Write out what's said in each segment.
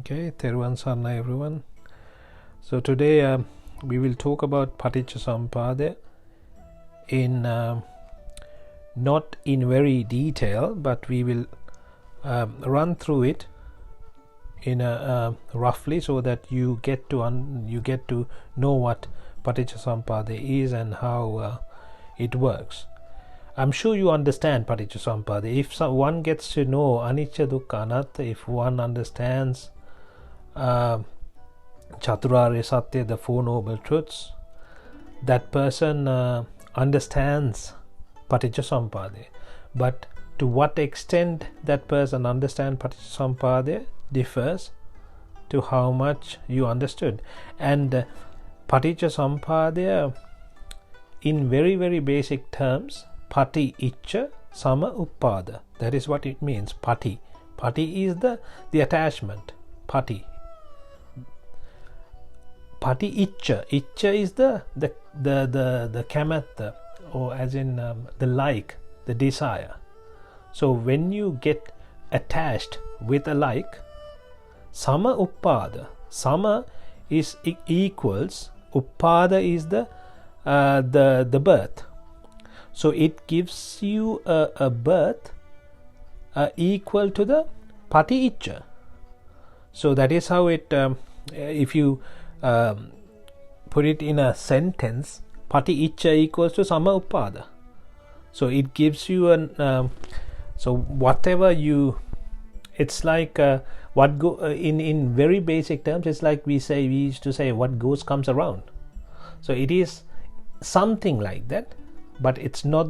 Okay, Teruvan Sarna everyone. So today we will talk about Patichcha Samuppadaya in not in very detail, but we will run through it in a roughly, so that you get to know what Patichcha Samuppadaya is and how it works. I'm sure you understand Patichcha Samuppadaya. If one gets to know Anicca Dukkha Anatta, if one understands Chaturarya Satya, the Four Noble Truths, that person understands Patichcha Samuppadaya. But to what extent that person understands Patichcha Samuppadaya differs to how much you understood. And Patichcha Samuppadaya, in very, very basic terms, Patichcha Samuppadaya. That is what it means. Pati. Pati is the attachment. Pati. Patichcha. Ichcha is the kamatta, or as in the like, the desire. So when you get attached with a like, Samuppadaya. Sama is equals. Uppada is the birth. So it gives you a birth equal to the Patichcha. So that is how it, if you put it in a sentence, Patichcha equals to Samuppadaya. So it gives you so whatever you, it's like what go in very basic terms, it's like we used to say what goes comes around. So it is something like that, but it's not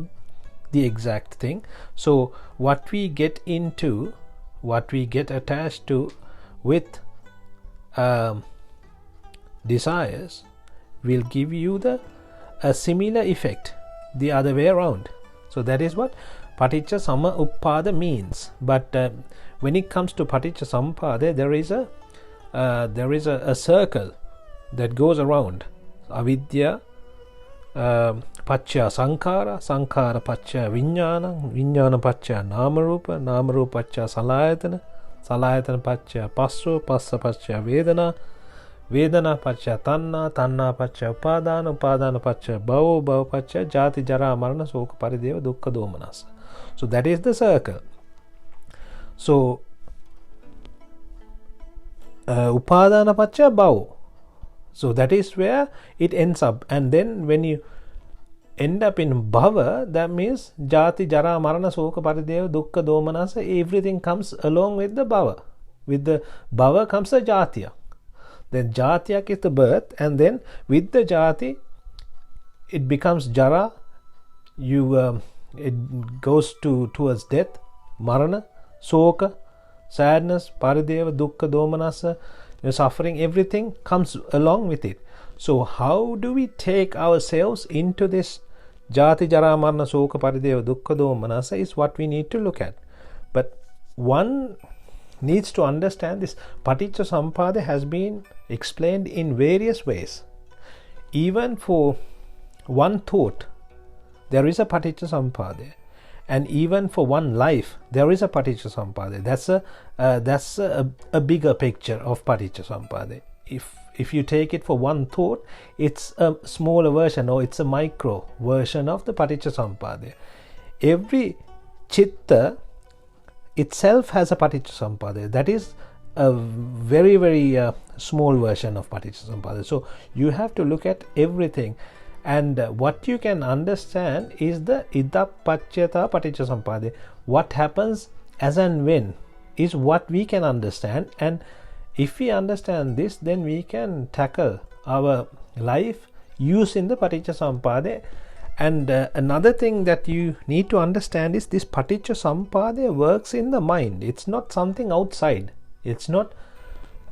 the exact thing. So what we get into, what we get attached to with desires, will give you a similar effect the other way around. So that is what Patichcha Samuppadaya means. But when it comes to Patichcha Samuppadaya, there is a circle that goes around. Avidya Paccaya Sankhara, Sankhara Paccaya Vijnana, Vijnana Paccaya Namarupa, Namarupa Paccaya Salayatana, Salayatana Paccaya Passa, Passa Paccaya Vedana, Vedana Paccaya Tanna, Tanna Paccaya Upadana, Upadana Paccaya Bhava, Bhava Paccaya Jati Jara Marana Soka Parideva Dukkha Domanassa. So that is the circle. So Upadana Paccaya Bhava. So that is where it ends up. And then when you end up in Bhava, that means Jati Jara Marana Soka Parideva Dukkha Domanassa, everything comes along with the Bhava. With the Bhava comes the Jatiya. Then Jatiya is the birth, and then with the Jati it becomes Jara. It goes towards death, Marana, Soka, sadness, Parideva, Dukkha, Domanassa, suffering, everything comes along with it. So how do we take ourselves into this Jati Jara Marana Soka Parideva Dukkha Domanassa is what we need to look at. But one needs to understand this. Patichcha Samuppadaya has been explained in various ways. Even for one thought, there is a Patichcha Samuppadaya. And even for one life, there is a Patichcha Samuppadaya. That's a bigger picture of Patichcha Samuppadaya. If you take it for one thought, it's a smaller version, or it's a micro version of the Patichcha Samuppadaya. Every chitta itself has a Patichcha Samuppadaya. That is a very, very small version of Patichcha Samuppadaya. So you have to look at everything. And what you can understand is the Idappachyata Patichcha Samuppadaya. What happens as and when is what we can understand. And if we understand this, then we can tackle our life using the Patichcha Samuppadaya. And another thing that you need to understand is this Patichcha Samuppadaya works in the mind. It's not something outside. It's not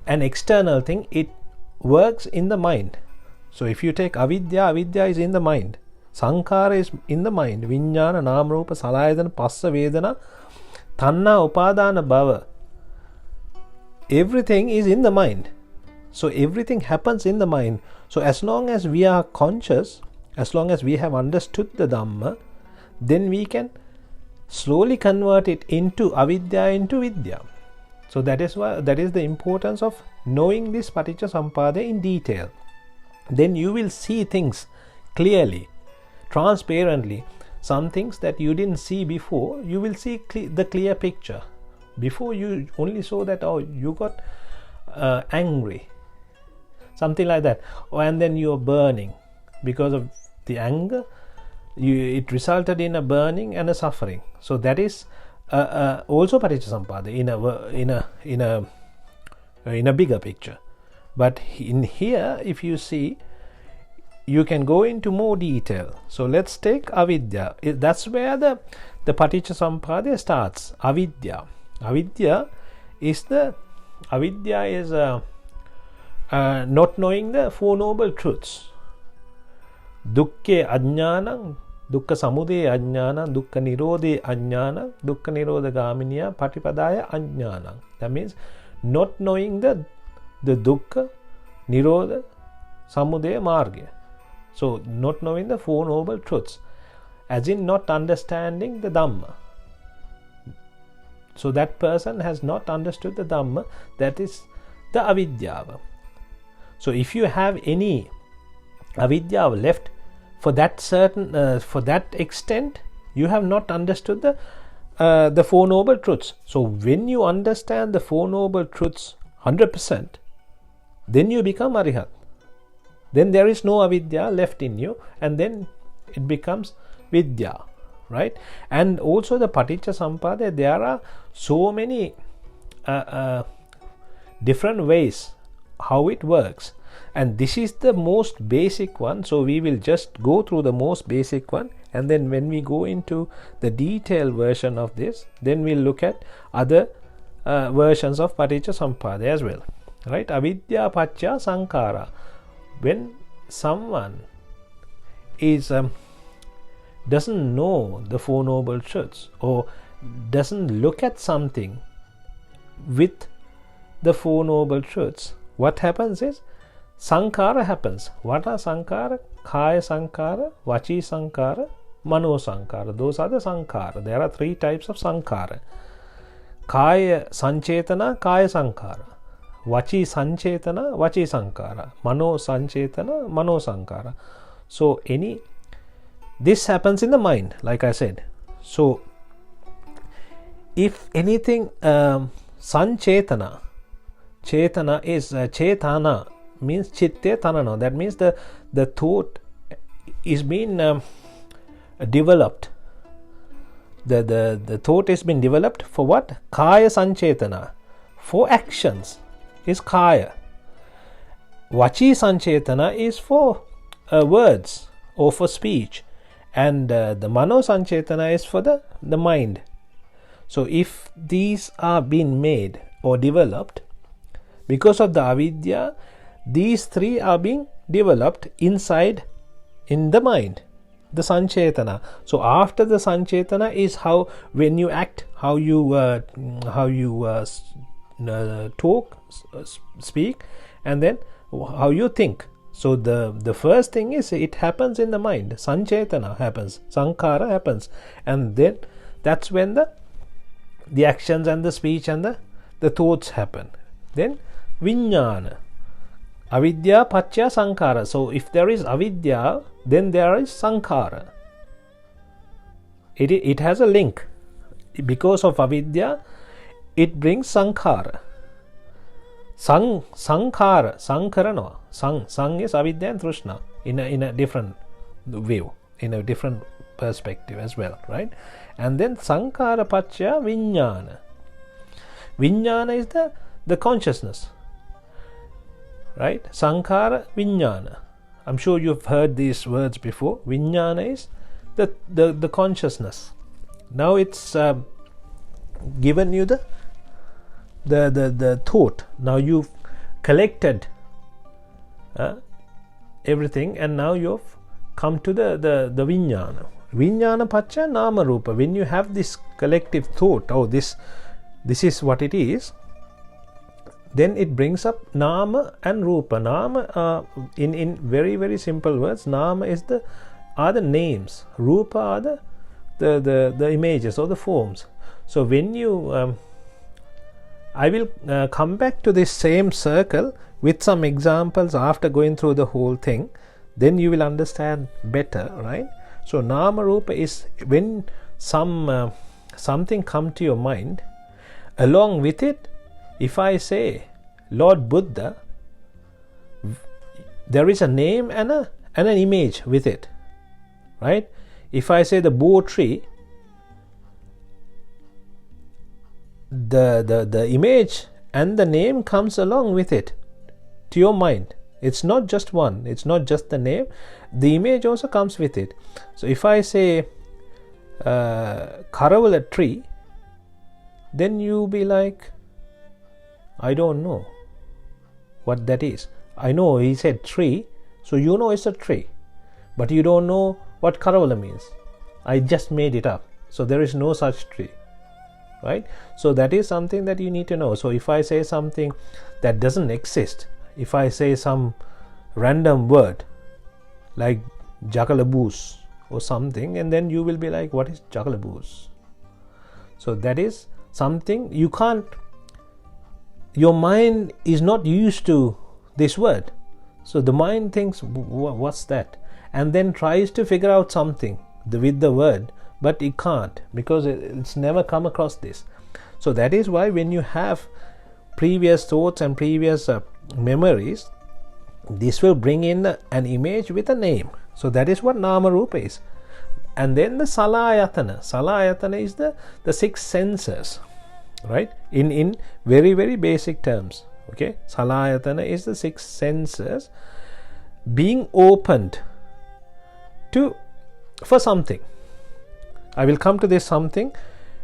an external thing. It works in the mind. So if you take Avidya, Avidya is in the mind. Sankhara is in the mind. Vijnana, Namarupa, Salayatana, Passa, Vedana, Tanna, Upadana, Bhava. Everything is in the mind. So everything happens in the mind. So as long as we are conscious, as long as we have understood the Dhamma, then we can slowly convert it into Avidya, into Vidya. So that is the importance of knowing this Patichcha Samuppadaya in detail. Then you will see things clearly, transparently. Some things that you didn't see before, you will see the clear picture. Before you only saw that, oh, you got angry, something like that, and then you're burning because of the anger. It resulted in a burning and a suffering. So that is also Patichcha Samuppadaya in a bigger picture. But in here, if you see, you can go into more detail. So let's take avidya. That's where the Patichcha Samuppadaya starts. Avidya. Avidya is not knowing the Four Noble Truths. Dukkhe ajnanam, dukkha samudaya ajnanam, dukkha nirodhe ajnanam, dukkha nirodha gaminiya patipadaya ajnanam. That means not knowing the dukkha, nirodha, samudaya, margya. So not knowing the Four Noble Truths, as in not understanding the Dhamma. So that person has not understood the Dhamma. That is the avidyava. So if you have any avidyava left, for that extent, you have not understood the Four Noble Truths. So when you understand the Four Noble Truths 100%, then you become Arihat. Then there is no avidya left in you, and then it becomes vidya, right? And also the Patichcha Samuppadaya, there are so many different ways how it works, and this is the most basic one. So we will just go through the most basic one, and then when we go into the detailed version of this, then we'll look at other versions of Patichcha Samuppadaya as well, right? Avidya paccaya sankhara. When someone is doesn't know the Four Noble Truths, or doesn't look at something with the Four Noble Truths, what happens is sankhara happens. What are sankhara? Kaya sankhara, vachi sankhara, mano sankhara. Those are the sankhara. There are three types of sankhara. Kaya sanchetana, kaya sankhara. Vachi sanchetana, vachi sankhara. Mano sanchetana, mano sankhara. So this happens in the mind, like I said. So if anything, sanchetana, chetana is chetana means chitte tanana. That means the thought is being developed. The thought has been developed for what? Kaya sanchetana, for actions is kaya. Vachi sanchetana is for words or for speech, and the mano sanchetana is for the mind. So if these are being made or developed because of the avidya, these three are being developed inside in the mind, the sanchetana. So after the sanchetana is how, when you act, how you talk, speak, and then how you think. So the first thing is, it happens in the mind. Sanchetana happens, sankhara happens, and then that's when the actions and the speech and the thoughts happen. Then vijnana, avidya paccaya sankhara. So if there is avidya, then there is sankhara. It has a link. Because of avidya, it brings sankhara. Sankhara, sankhara no. Sang is avidya and trishna in a different view, in a different perspective as well, right? And then sankhara paccaya vijnana. Vijnana is the consciousness, right? Sankhara vijnana. I'm sure you've heard these words before. Vijnana is the consciousness. Now it's given you the thought. Now you've collected everything, and now you've come to the vijnana. Vijnana paccaya nama rupa. When you have this collective thought, oh, this is what it is, then it brings up nama and rupa. Nama, in very very simple words, nama are the names, rupa are the images or the forms. So when you I will come back to this same circle with some examples after going through the whole thing. Then you will understand better, right? So nama rupa is when something come to your mind. Along with it, if I say Lord Buddha, there is a name and an image with it, right? If I say the Bo tree, the image and the name comes along with it to your mind. It's not just one, it's not just the name, the image also comes with it. So if I say Karavala tree, then you be like, I don't know what that is. I know he said tree, so you know it's a tree, but you don't know what Karavala means. I just made it up, so there is no such tree, right? So that is something that you need to know. So if I say something that doesn't exist, if I say some random word like Jakalaboos or something, and then you will be like, what is Jakalaboos? So that is something you can't, your mind is not used to this word. So the mind thinks, what's that? And then tries to figure out something with the word, but it can't, because it's never come across this. So that is why when you have previous thoughts and previous memories, this will bring in an image with a name. So that is what nama rupa is. And then the salayatana is the six senses, right? In very, very basic terms. Okay, salayatana is the six senses being opened for something. I will come to this something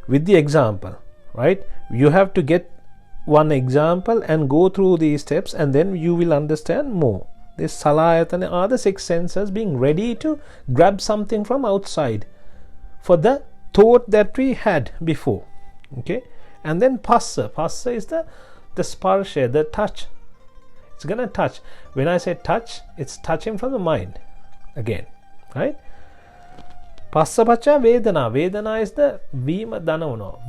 with the example, right? You have to get one example and go through these steps, and then you will understand more. This salayatana are the six senses being ready to grab something from outside for the thought that we had before. Okay, and then passa is the sparsha, the touch. It's gonna touch. When I say touch, it's touching from the mind again, right? Passa pacha vedana. Vedana is the vima danavano.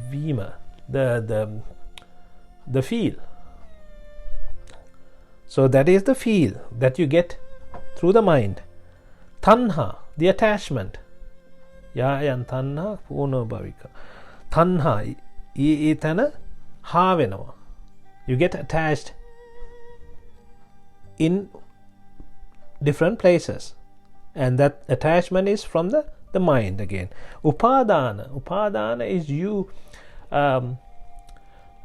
Vima, the feel. So that is the feel that you get through the mind. Tanha, the attachment. Yayan tanha puno bhavika. Tanha itana havenava. You get attached in different places, and that attachment is from the mind again. Upadana is you වැඩි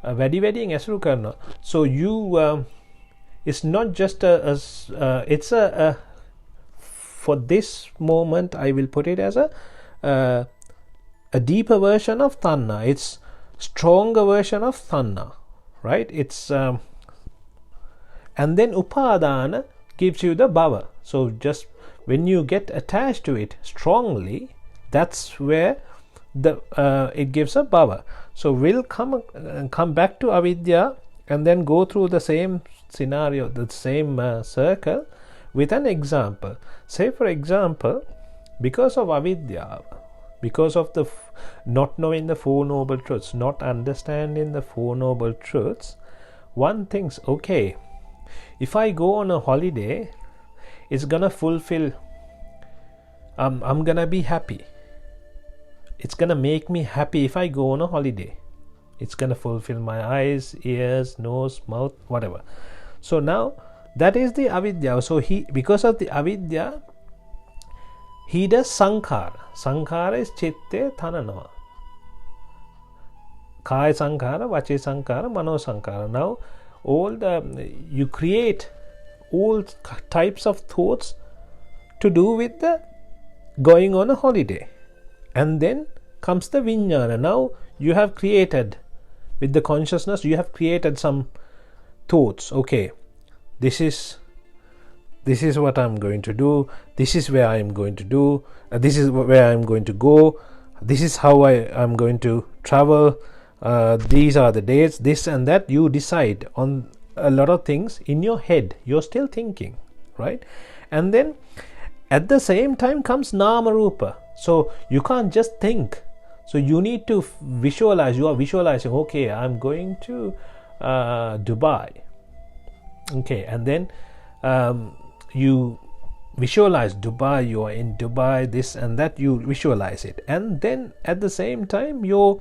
වැඩියෙන් ඇසුරු කරනවා. So you it's not just it's a for this moment I will put it as a deeper version of tanha. It's stronger version of tanha, right? It's and then upadana gives you the bhava. So just when you get attached to it strongly, that's where it gives a bhava. So we'll come back to avidya and then go through the same scenario, the same circle with an example. Say for example, because of avidya, because of the not knowing the Four Noble Truths, not understanding the Four Noble Truths, one thinks, okay, if I go on a holiday, it's gonna fulfill, I'm gonna be happy. It's gonna make me happy if I go on a holiday. It's gonna fulfill my eyes, ears, nose, mouth, whatever. So now that is the avidya. So because of the avidya, he does sankhara. Sankhara is chitte thananava. Kaya sankhara, vache sankhara, mano sankhara. Now you create all types of thoughts to do with the going on a holiday. And then comes the vijnana. Now you have created, with the consciousness, you have created some thoughts. Okay, this is what I'm going to do. This is where I'm going to do. This is where I'm going to go. This is how I'm going to travel. These are the dates. This and that. You decide on a lot of things in your head. You're still thinking, right? And then at the same time comes nama rupa. So you can't just think So you need to visualize. You are visualizing, okay, I'm going to Dubai. Okay, and then you visualize Dubai, you are in Dubai, this and that, you visualize it. And then at the same time, your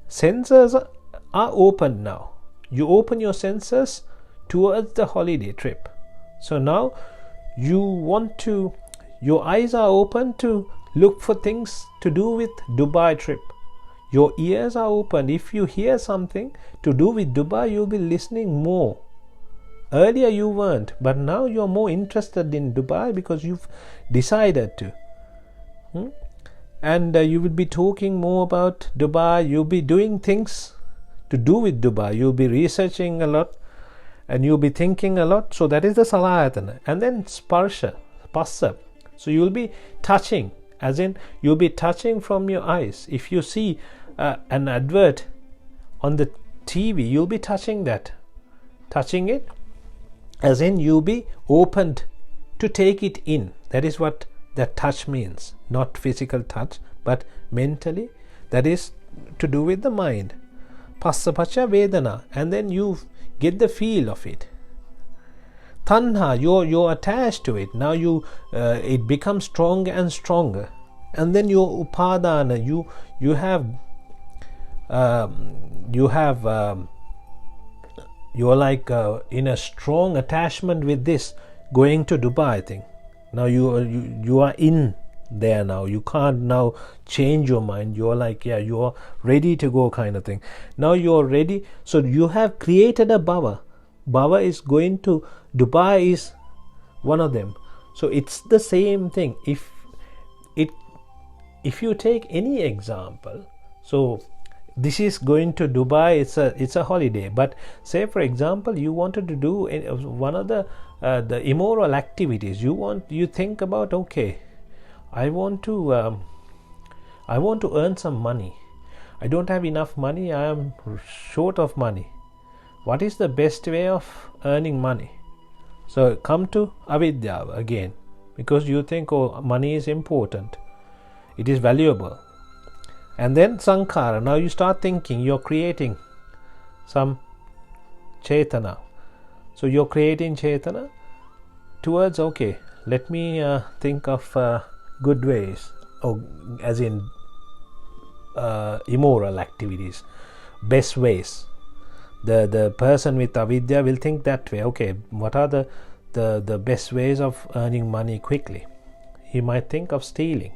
senses are open now. You open your senses towards the holiday trip. So now your eyes are open to look for things to do with Dubai trip. Your ears are open. If you hear something to do with Dubai, you'll be listening more. Earlier you weren't, but now you're more interested in Dubai because you've decided to. And you will be talking more about Dubai. You'll be doing things to do with Dubai. You'll be researching a lot and you'll be thinking a lot. So that is the Salayatana. And then Sparsha, Passa. So you'll be touching, as in you'll be touching from your eyes. If you see an advert on the TV, you'll be touching that. Touching it, as in you'll be opened to take it in. That is what that touch means. Not physical touch, but mentally. That is to do with the mind. Passa pacha vedana. And then you get the feel of it. Tanha, you're attached to it. Now it becomes stronger and stronger. And then your upadana, you're like in a strong attachment with this going to Dubai thing. Now you are in there now. You can't now change your mind. You're like, yeah, you're ready to go kind of thing. Now you're ready. So you have created a bhava. Bhava is going to Dubai is one of them. So it's the same thing. If you take any example, so this is going to Dubai, it's a holiday. But say for example, you wanted to do one of the immoral activities. You think about, okay, I want to earn some money. I don't have enough money. I am short of money. What is the best way of earning money? So come to avidya again, because you think, oh, money is important. It is valuable. And then sankhara. Now you start thinking, you're creating some chetana. So you're creating chetana towards, okay, let me think of good ways, or as in immoral activities, best ways. The person with avidya will think that way. Okay, what are the best ways of earning money quickly? He might think of stealing.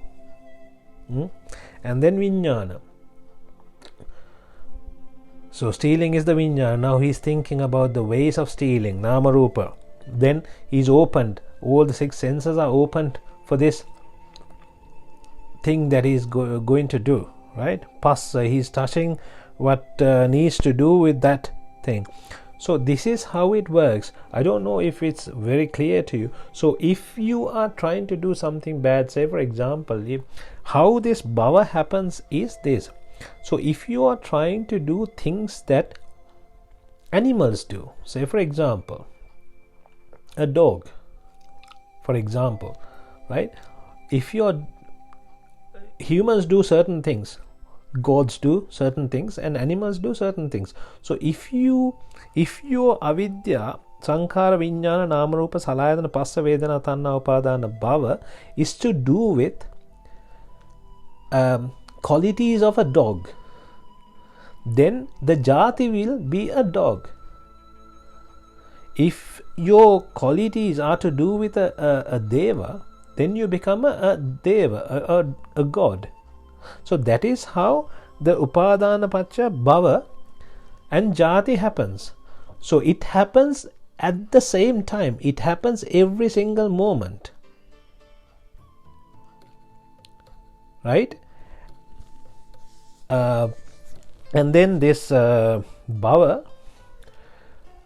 And then vijnana. So stealing is the vijnana. Now he's thinking about the ways of stealing, nama rupa. Then he's opened. All the six senses are opened for this thing that he's going to do. Right? Passa, he's touching what needs to do with that thing. So this is how it works. I don't know if it's very clear to you. So if you are trying to do something bad, say for example, how this bhava happens is this. So if you are trying to do things that animals do, say for example, a dog, for example, right? If humans do certain things, gods do certain things, and animals do certain things. So if your avidya, sankhara, vijnana, namarupa, salayatana, passa, vedana, tanna, upadana, bhava is to do with qualities of a dog, then the jati will be a dog. If your qualities are to do with a deva, then you become a deva, a god. So that is how the upadana pacha bhava and jati happens. So it happens at the same time. It happens every single moment. Right? And then this bhava,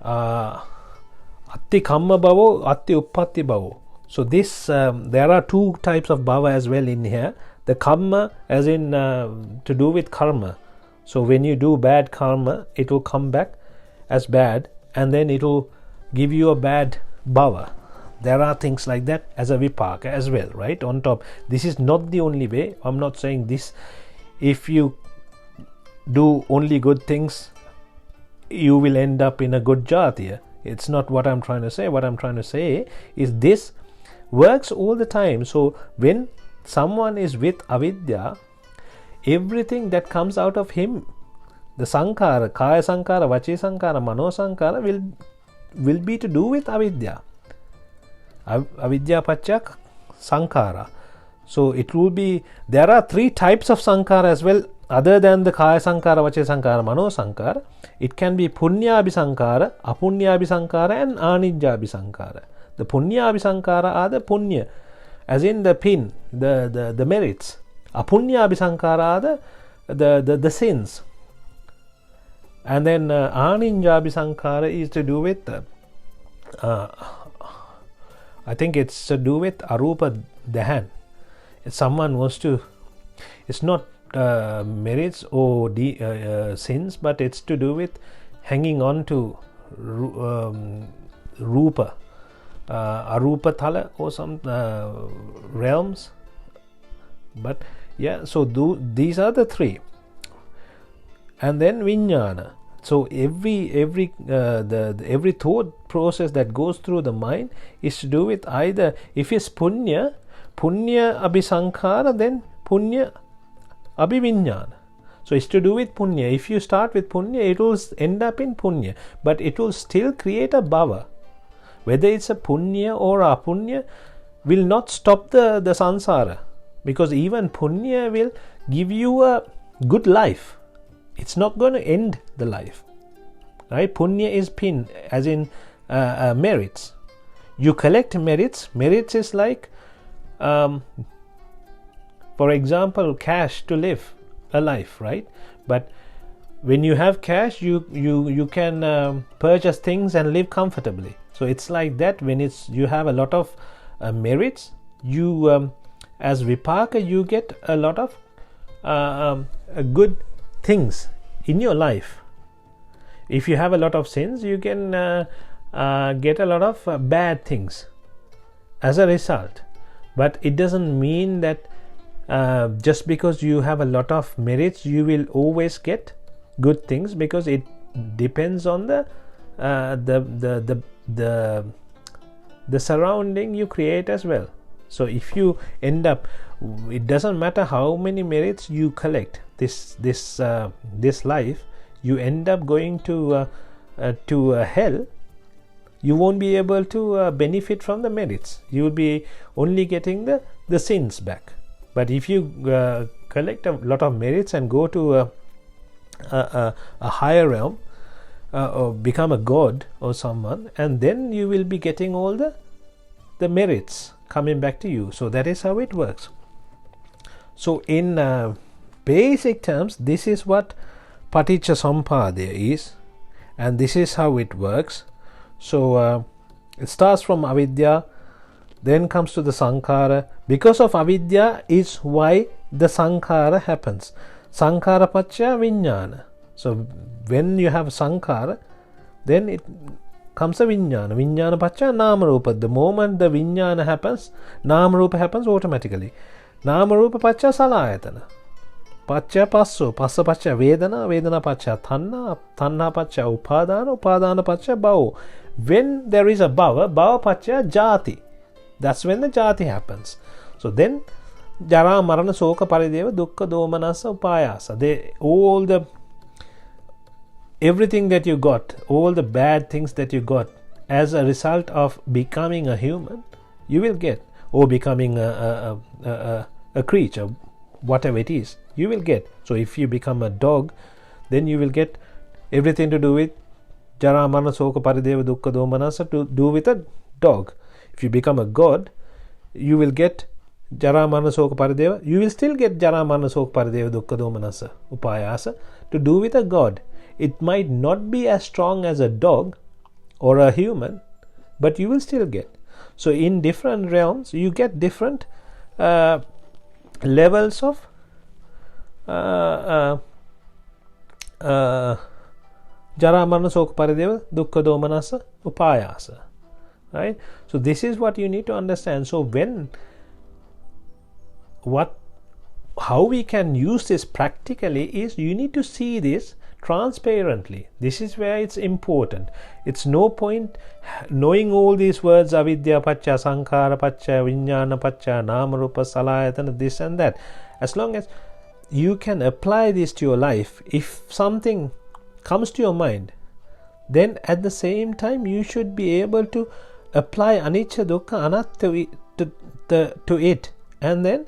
atti kamma bhavo, atti uppatti bhavo. So this there are two types of bhava as well in here. The karma, as in to do with karma. So when you do bad karma, it will come back as bad, and then it will give you a bad bhava. There are things like that as a vipaka as well, right? On top, this is not the only way. I'm not saying this. If you do only good things, you will end up in a good jatiya. It's not what I'm trying to say. What I'm trying to say is this works all the time. So when someone is with avidya, everything that comes out of him, the sankara, kaya sankara, vachi sankara, mano sankara, will be to do with avidya. Avidya paccha sankara. So it will be, there are 3 types of sankara as well, other than the kaya sankara, vachi sankara, mano sankara. It can be punya abhisankara, apunya abhisankara, and anijja abhisankara. The punya abhisankara are the punya, as in the pin, the merits. Apunya abhisankara are the sins. And then anijja abhisankara is to do with I think it's to do with arupa dahan. If someone wants to, it's not merits or sins, but it's to do with hanging on to rupa, arupa thala or some realms. But yeah, so these are the 3. And then vijnana. So every thought process that goes through the mind is to do with either, if it's punya abhisankara, then punya abhivijnana. So it's to do with punya. If you start with punya, it will end up in punya, but it will still create a bhava. Whether it's a punya or apunya will not stop the sansara, because even punya will give you a good life. It's not going to end the life, right? Punya is pin, as in merits. You collect merits. Merits is like, for example, cash to live a life, right? But when you have cash, you can purchase things and live comfortably. So it's like that. When you have a lot of merits, you as vipaka, you get a lot of good things in your life. If you have a lot of sins, you can get a lot of bad things as a result. But it doesn't mean that just because you have a lot of merits, you will always get good things, because it depends on the surrounding you create as well. So if you end up, it doesn't matter how many merits you collect this life, you end up going to hell. You won't be able to benefit from the merits. You will be only getting the sins back. But if you collect a lot of merits and go to a higher realm, or become a god or someone, and then you will be getting all the merits coming back to you. So that is how it works. So in basic terms, this is what Patichcha Samuppadaya is, and this is how it works. So it starts from avidya, then comes to the sankhara. Because of avidya is why the sankhara happens. Sankhara pacca vijnana. So when you have sankhara, then it comes a vijnana. Vijnana pacca nama rupa. The moment the vijnana happens, nama rupa happens automatically. Nama rupa pacca salayatana. Pacca passo. Passa pacca vedana. Vedana pacca tanha. Tanha pacca upadana. Upadana pacca bhava. When there is a bhava, bhava pacca jati. That's when the jati happens. So then jara marana soka parideva dukkha domanassa upayasa. Everything that you got, all the bad things that you got as a result of becoming a human, you will get, or becoming a creature, whatever it is, you will get. So if you become a dog, then you will get everything to do with jara marana soka parideva dukkha domanassa, to do with a dog. If you become a god, you will get jara marana soka parideva. You will still get jara marana soka parideva dukkha domanassa upayasa, to do with a god. It might not be as strong as a dog or a human, but you will still get. So in different realms, you get different levels of jara marana soka parideva dukkha domanassa upayasa. Right? So this is what you need to understand. So when what how we can use this practically is you need to see this transparently. This is where it's important. It's no point knowing all these words, avidya paccaya sankhara paccaya vijnana paccaya nama rupa salayatana, this and that. As long as you can apply this to your life, if something comes to your mind, then at the same time you should be able to apply anicca dukkha anatta to it, and then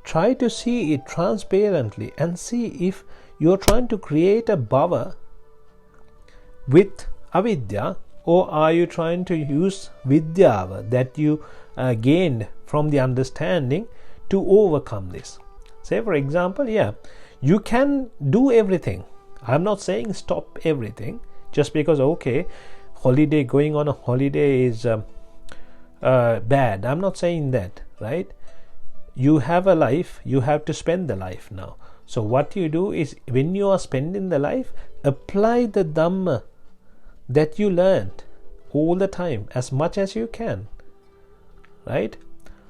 try to see it transparently and see if you're trying to create a bhava with avidya, or are you trying to use vidyava that you gained from the understanding to overcome this. Say for example, you can do everything. I'm not saying stop everything just because holiday, going on a holiday is bad. I'm not saying that, right? You have a life, you have to spend the life now. So what you do is, when you are spending the life, apply the Dhamma that you learned all the time as much as you can, right?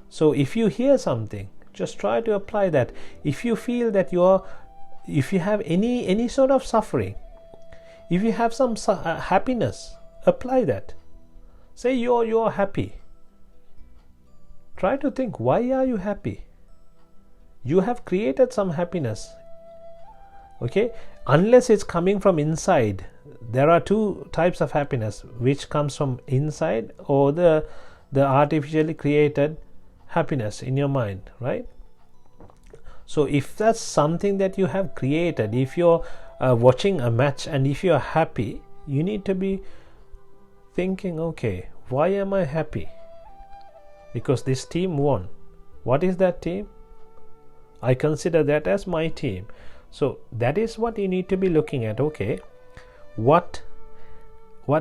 So if you hear something, just try to apply that. If you feel that if you have any sort of suffering, if you have some happiness, apply that. Say you're happy. Try to think, why are you happy? You have created some happiness. Okay? Unless it's coming from inside. There are two types of happiness, which comes from inside or the artificially created happiness in your mind, right? So if that's something that you have created, if you're watching a match and if you're happy, you need to be thinking, okay, why am I happy? Because this team won. What is that team? I consider that as my team. So that is what you need to be looking at. Okay, what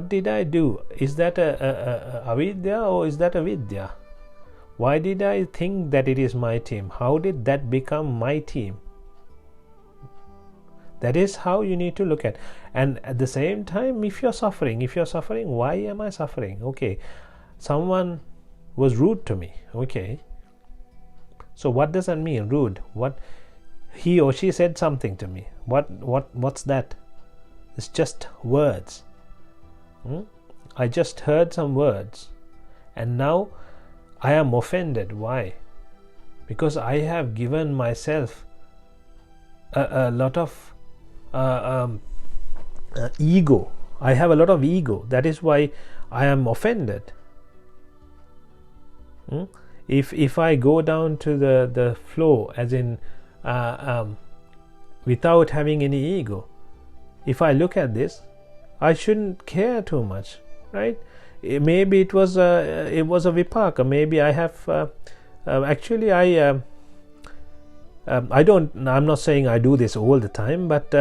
did I do? Is that a avidya or is that a vidya? Why did I think that it is my team? How did that become my team? That is how you need to look at. And at the same time, if you're suffering, why am I suffering? Okay, someone was rude to me. Okay, so what does that mean, rude? What he or she said something to me. What's that? It's just words. I just heard some words, and now I am offended. Why? Because I have given myself a lot of ego. I have a lot of ego. That is why I am offended. If I go down to the floor, as in without having any ego, if I look at this, I shouldn't care too much, right? Maybe it was a vipaka. Maybe I have actually I don't. I'm not saying I do this all the time, but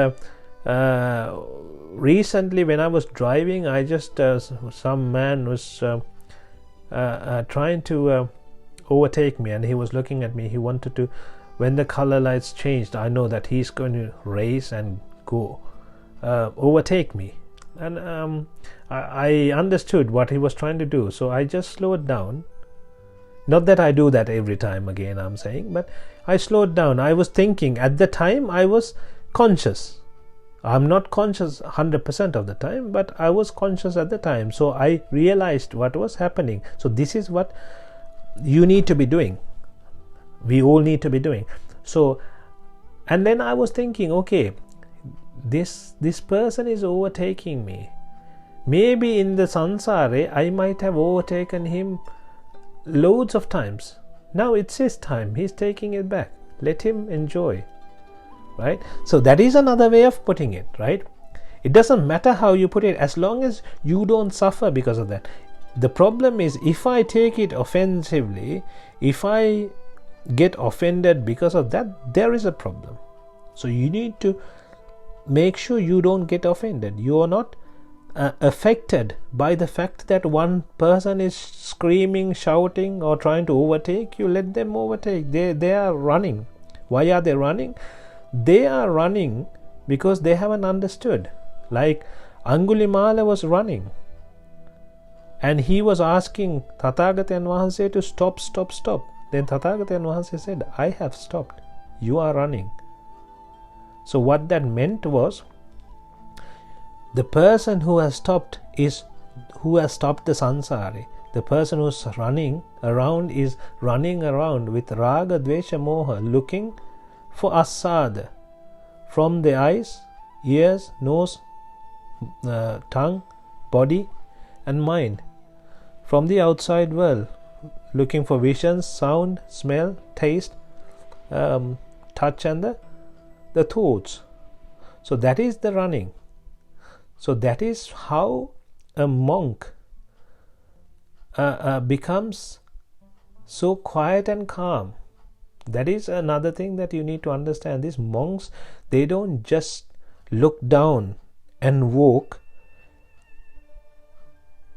recently when I was driving, I just some man was trying to overtake me, and he was looking at me. He wanted to, when the color lights changed, I know that he's going to race and go overtake me, and I understood what he was trying to do, so I just slowed down. Not that I do that every time again, I'm saying, but I slowed down. I was thinking at the time, I was conscious. I'm not conscious 100% of the time, but I was conscious at the time, so I realized what was happening. So this is what you need to be doing. We all need to be doing. So, and then I was thinking, okay, this person is overtaking me. Maybe in the sansare I might have overtaken him loads of times. Now it's his time. He's taking it back. Let him enjoy. Right? So that is another way of putting it, right? It doesn't matter how you put it, as long as you don't suffer because of that. The problem is, if I take it offensively, if I get offended because of that, there is a problem. So you need to make sure you don't get offended. You are not affected by the fact that one person is screaming, shouting, or trying to overtake you. Let them overtake. They are running. Why are they running? They are running because they haven't understood. Like Angulimala was running, and he was asking Tathagatan Wahanse to stop. Then Tathagatan Wahanse said, I have stopped. you are running. So what that meant was, the person who has stopped the sansari. The person who's running around is running around with raga, dvesha, moha, looking for asada from the eyes, ears, nose, tongue, body and mind, from the outside world, looking for visions, sound, smell, taste, touch and the thoughts. So that is the running. So that is how a monk becomes so quiet and calm. That is another thing that you need to understand. These monks, they don't just look down and walk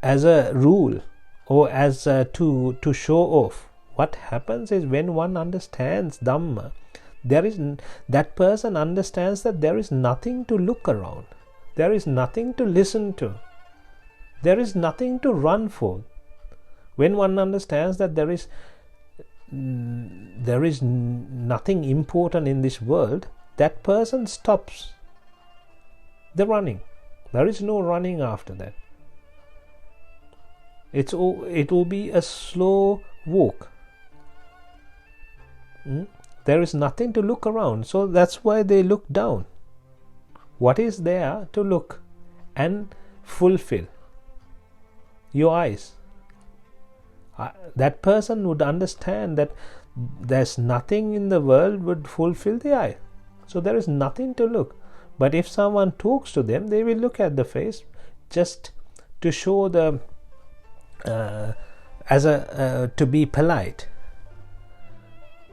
as a rule or as to show off. What happens is, when one understands Dhamma, that person understands that there is nothing to look around, there is nothing to listen to, there is nothing to run for. When one understands that there is nothing important in this world, that person stops the running. There is no running after that. It will be a slow walk. There is nothing to look around, so that's why they look down. What is there to look and fulfill? Your eyes. That person would understand that there's nothing in the world would fulfill the eye, so there is nothing to look. But if someone talks to them, they will look at the face just to show the to be polite.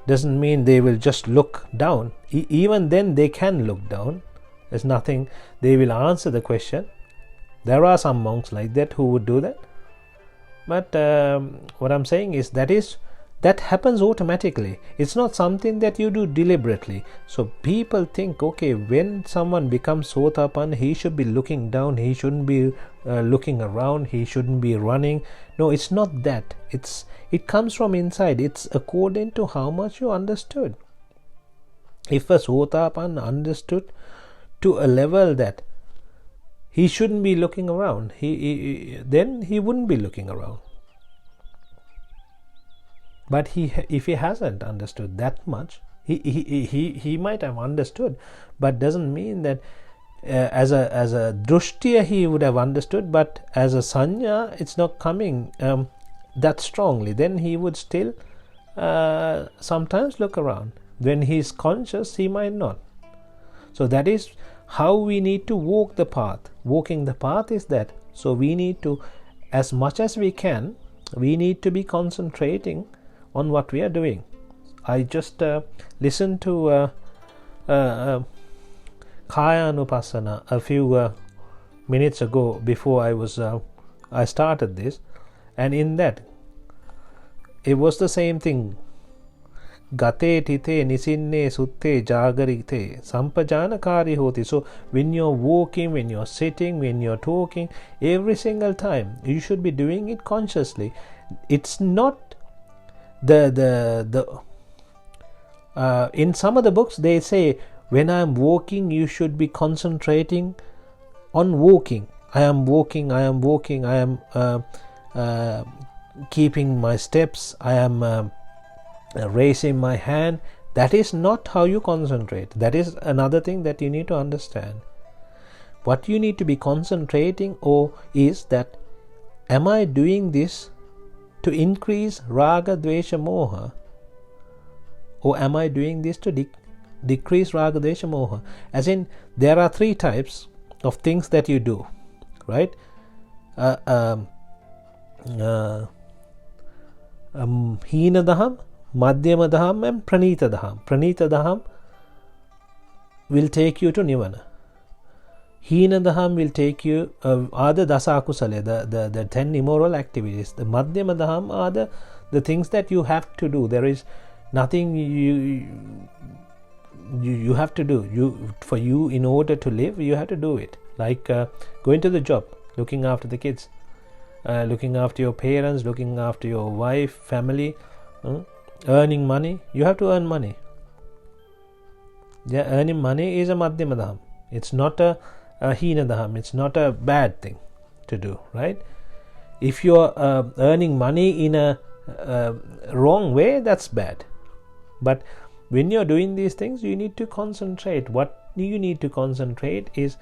Doesn't mean they will just look down. Even then they can look down. There's nothing. They will answer the question. There are some monks like that who would do that. But what I'm saying is that happens automatically. It's not something that you do deliberately. So people think, okay, when someone becomes Sotapanna, he should be looking down, he shouldn't be looking around, he shouldn't be running. No, it's not that. It comes from inside. It's according to how much you understood. If a Sotapanna understood to a level that he shouldn't be looking around, then he wouldn't be looking around. But if he hasn't understood that much, he might have understood, but doesn't mean that as a drushtiya he would have understood, but as a sanya it's not coming that strongly. Then he would still sometimes look around. When he is conscious, he might not. So that is how we need to walk the path. Walking the path is that. So we need to, as much as we can, we need to be concentrating on what we are doing. I just listened to Kaya Anupassana a few minutes ago before I started this, and in that it was the same thing. Gate tite nisinne sutte jagarite sampajanakari hoti. So when you're walking, when you're sitting, when you're talking, every single time you should be doing it consciously. It's not in some of the books they say, when I am walking you should be concentrating on walking. I am walking, I am keeping my steps, I am raising my hand. That is not how you concentrate. That is another thing that you need to understand. What you need to be concentrating on is that, am I doing this to increase raga, dvesha, moha, or am I doing this to decrease raga, dvesha, moha? As in, there are three types of things that you do, right? Hina daham, madhyama daham and pranita daham. Pranita daham will take you to nirvana. Hina daham will take you are the dasa akusale, the 10 immoral activities. The madhyama daham are the things that you have to do. There is nothing you have to do. For you, in order to live, you have to do it. Like going to the job, looking after the kids, looking after your parents, looking after your wife, family, earning money. You have to earn money. Earning money is a madhyama dham. It's not a hina dham. It's not a bad thing to do, right? If you're earning money in a wrong way, that's bad. But when you're doing these things, you need to concentrate. What you need to concentrate is,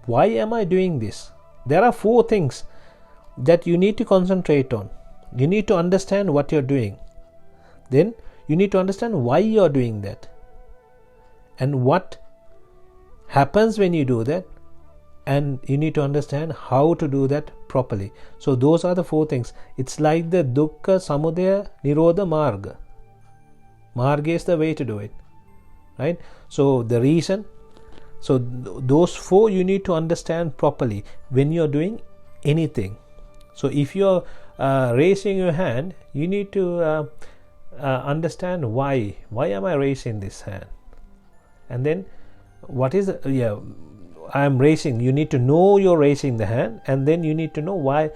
why am I doing this? There are 4 things that you need to concentrate on. You need to understand what you're doing. Then you need to understand why you're doing that, and what happens when you do that, and you need to understand how to do that properly. So those are the 4 things. It's like the dukkha, samudaya, nirodha, marga. Marga is the way to do it, right? So the reason, so those 4 you need to understand properly when you're doing anything. So if you're raising your hand, you need to understand why am I raising this hand, and then what is I am raising. You need to know you're raising the hand, and then you need to know why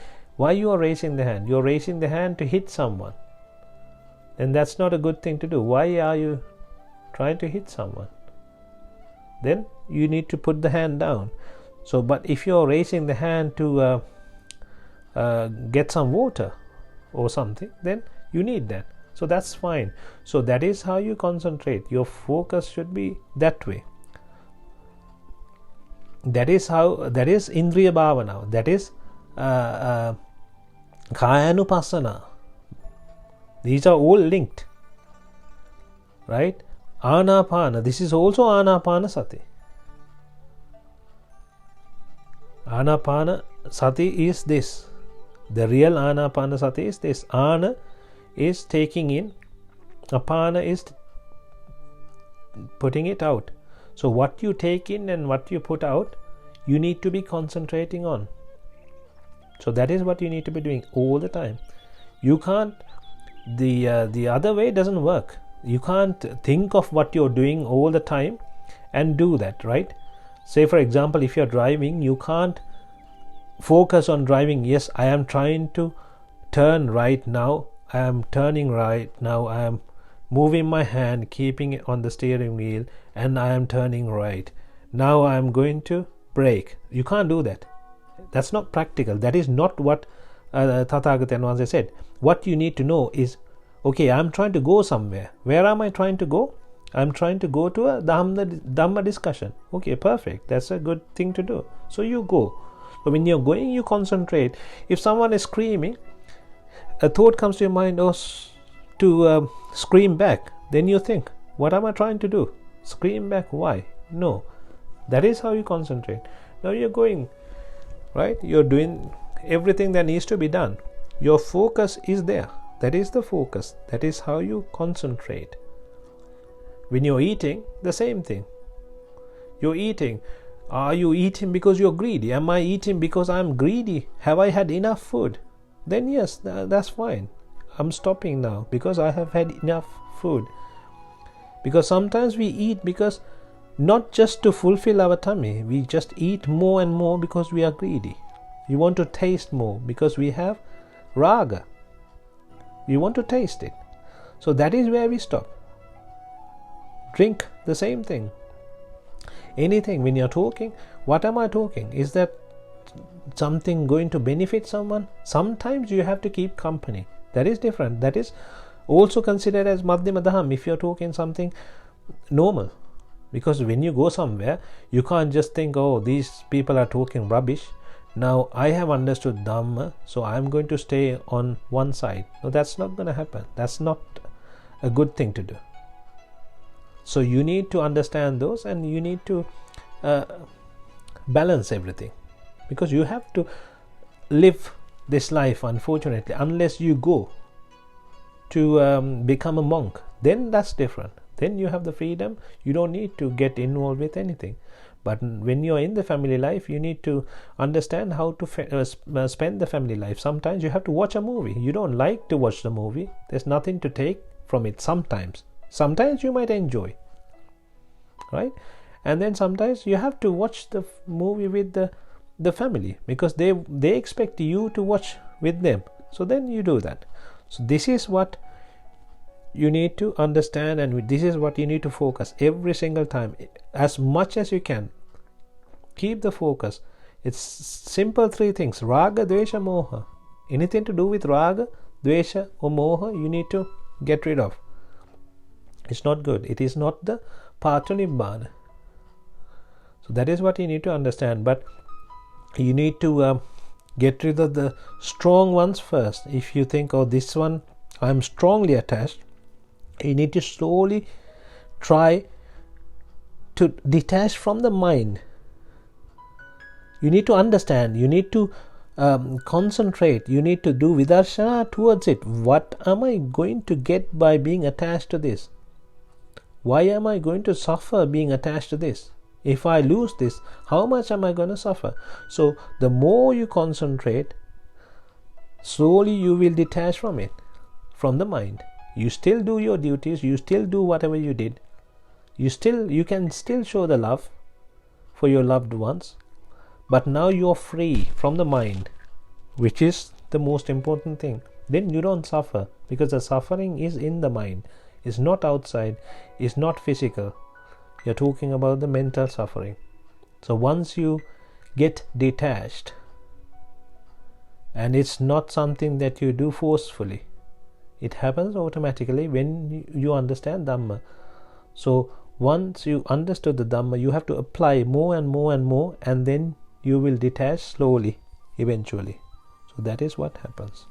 you are raising the hand. You're raising the hand to hit someone, and that's not a good thing to do. Why are you trying to hit someone? Then you need to put the hand down. So, but if you're raising the hand to get some water or something, then you need that. So that's fine. So that is how you concentrate. Your focus should be that way. That is Indriya Bhavana. That is Kayanupassana. These are all linked, right? Anapana. This is also Anapana Sati. Anapana Sati is this. The real Anapana Sati is this. Ana is taking in, Apana is putting it out. So what you take in and what you put out, you need to be concentrating on. So that is what you need to be doing all the time. You can't, the other way doesn't work. You can't think of what you're doing all the time and do that, right? Say for example, if you're driving, you can't focus on driving. Yes, I am trying to turn right now. I am turning right now. I am moving my hand, keeping it on the steering wheel, and I am turning right. Now I am going to brake. You can't do that. That's not practical. That is not what Tathagata Vāsa said. What you need to know is, okay, I am trying to go somewhere. Where am I trying to go? I am trying to go to a Dhamma discussion. Okay, perfect. That's a good thing to do. So you go. So when you're going, you concentrate. If someone is screaming, a thought comes to your mind, to scream back. Then you think, what am I trying to do? Scream back. Why? No. That is how you concentrate. Now you're going, right? You're doing everything that needs to be done. Your focus is there. That is the focus. That is how you concentrate. When you're eating, the same thing. You're eating. Are you eating because you're greedy? Am I eating because I'm greedy? Have I had enough food? Then yes, that's fine. I'm stopping now because I have had enough food. Because sometimes we eat because not just to fulfill our tummy, we just eat more and more because we are greedy. We want to taste more because we have raga. We want to taste it. So that is where we stop. Drink, the same thing. Anything, when you're talking, what am I talking? Is that something going to benefit someone? Sometimes you have to keep company. That is different. That is also considered as Madhyama Dham if you're talking something normal. Because when you go somewhere, you can't just think, oh, these people are talking rubbish. Now I have understood Dhamma, so I'm going to stay on one side. No, that's not going to happen. That's not a good thing to do. So you need to understand those, and you need to balance everything, because you have to live this life, unfortunately. Unless you go to become a monk, then that's different. Then you have the freedom. You don't need to get involved with anything. But when you're in the family life, you need to understand how to spend the family life. Sometimes you have to watch a movie. You don't like to watch the movie. There's nothing to take from it sometimes. Sometimes you might enjoy, right? And then sometimes you have to watch the movie with the family, because they expect you to watch with them. So then you do that. So this is what you need to understand, and this is what you need to focus every single time, as much as you can. Keep the focus. It's simple 3 things: raga, dvesha, moha. Anything to do with raga, dvesha or moha, you need to get rid of. It's not good. It is not the path to nibbana. So that is what you need to understand. But you need to get rid of the strong ones first. If you think, oh, this one I'm strongly attached, you need to slowly try to detach from the mind. You need to understand. You need to concentrate. You need to do vidarshana towards it. What am I going to get by being attached to this? Why am I going to suffer being attached to this? If I lose this, how much am I going to suffer? So the more you concentrate, slowly you will detach from it, from the mind. You still do your duties, you still do whatever you did. You can still show the love for your loved ones, but now you're free from the mind, which is the most important thing. Then you don't suffer, because the suffering is in the mind. It's not outside, it's not physical. You're talking about the mental suffering. So once you get detached, and it's not something that you do forcefully, it happens automatically when you understand Dhamma. So once you understood the Dhamma, you have to apply more and more and more, and then you will detach slowly eventually. So that is what happens.